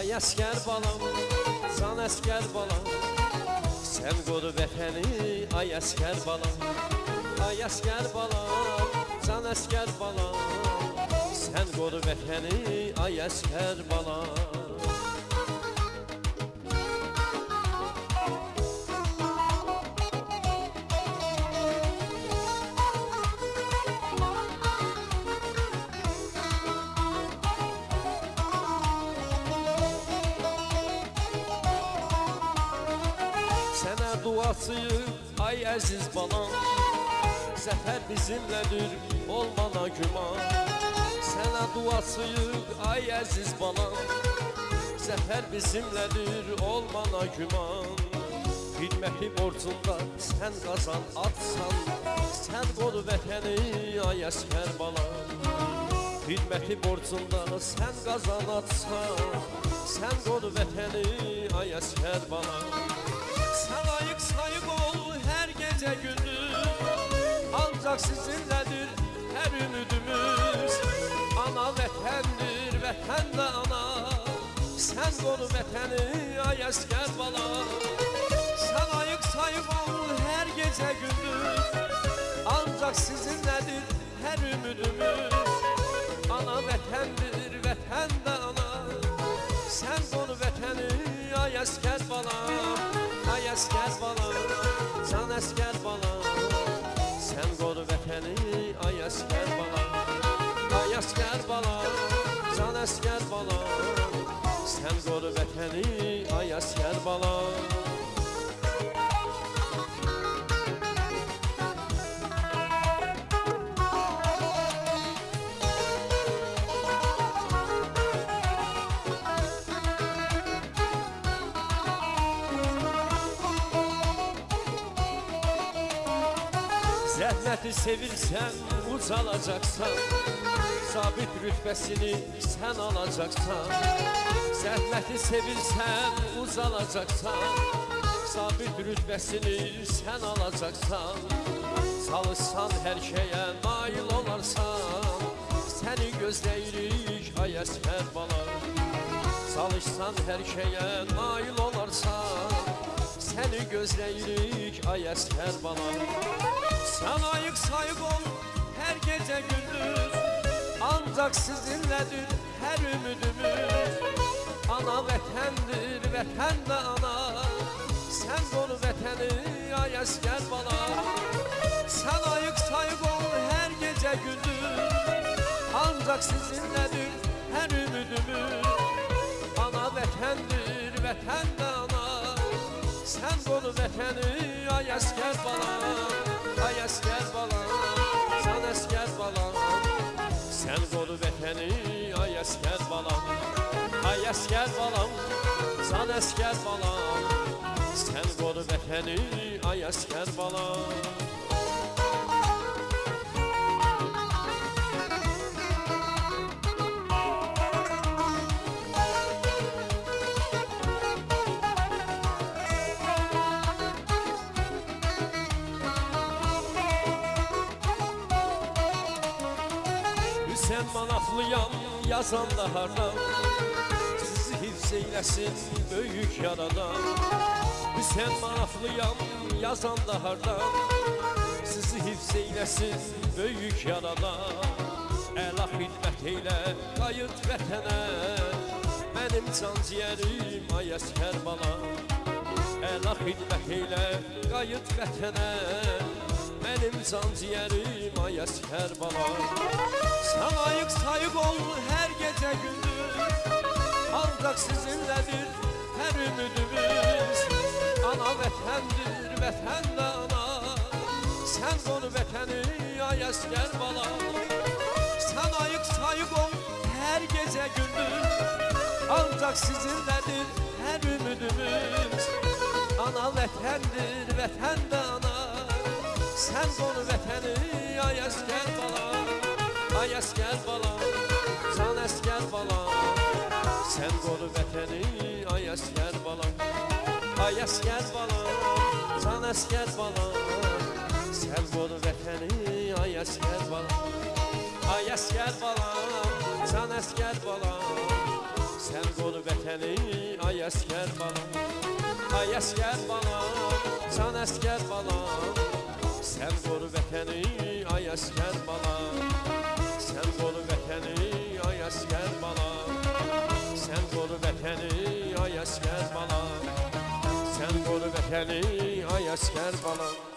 Ay əskər balam, can əskər balam, sən qoru vətəni, ay əskər balam. Ay əskər balam, can əskər balam, sən qoru vətəni, ay əskər balam. Sənə duasıyıq, ay əziz balam, zəfər bizimlədir, olmana güman. Sənə duasıyıq, ay əziz balam, zəfər bizimlədir, olmana güman. Xidməti borcunda sən qazan atsan, sən qoru vətəni, ay əskər balam. Xidməti borcunda sən qazan atsan, sən qoru vətəni, ay əskər balam. Sən ayıq ol hər gecə gündüz, ancaq sizinlədir hər ümidimiz. Ana vətəndir, vətən də ana, sən qoru vətəni, ay əskər balam. Sən ayıq ol hər gecə gündüz, ancaq sizinlədir hər ümidimiz. Ana vətəndir, vətən də ana, sən qoru vətəni, ay əskər balam. Ay əskər balam, can əskər balam, sən qoru vətəni, ay əskər balam. Ay əskər balam, can əskər balam, sən qoru vətəni, ay əskər balam. Zəhməti sevirsən, ucalacaqsan, sabit rütbəsini sən alacaqsan. Zəhməti sevirsən, ucalacaqsan, sabit rütbəsini sən alacaqsan. Çalışsan hər şeyə nail olarsan, səni gözləyirik, ay əskər balam. Çalışsan hər şeyə nail olarsan, səni gözləyirik, ay əskər balam. Sən ayıq ol hər gecə gündüz, ancaq sizinlədir hər ümidimiz. Ana vətəndir, vətən də ana, sən qoru vətəni, ay əskər balam. Sən ayıq ol hər gecə gündüz, ancaq sizinlədir hər ümidimiz. Ana vətəndir, vətən də ana, sən qoru vətəni, ay əskər balam. Ay əskər balam, can əskər balam, sən qoru vətəni, ay əskər balam. Ay əskər balam, can əskər balam, sən qoru vətəni, ay əskər balam. Sən manaflıyam, yazan da hardan, sizi hifz eyləsin böyük yaradan. Sən manaflıyam, yazan da hardan, sizi hifz eyləsin böyük yaradan. Əla xidmət eylə, qayıt vətənə, mənim can ciyərim, ay əskər balam. Əla xidmət eylə, qayıt vətənə, mənim can ciyərim, ay əskər balam. Sən ayıq ol hər gecə gündüz, ancaq sizinlədir hər ümidimiz. Ana vətəndir, vətən də ana, sən qoru vətəni, ay əskər balam. Sən ayıq ol hər gecə gündüz, ancaq sizinlədir hər ümidimiz. Ana vətəndir, vətən də ana, sən qoru vətəni, ay əskər balam. Ay əskər balam, can əskər balam, sən qoru vətəni, ay əskər balam. Ay əskər balam, can əskər balam, sən qoru vətəni, ay əskər balam. Ay əskər balam, can əskər balam, Sen koru vətəni, ay əskər balam. Ay əskər balam, can əskər balam. Sen koru vətəni, ay əskər balam. Sen koru vətəni, ay əskər balam. Sen koru vətəni, ay əskər balam. Sen koru vətəni, ay əskər balam.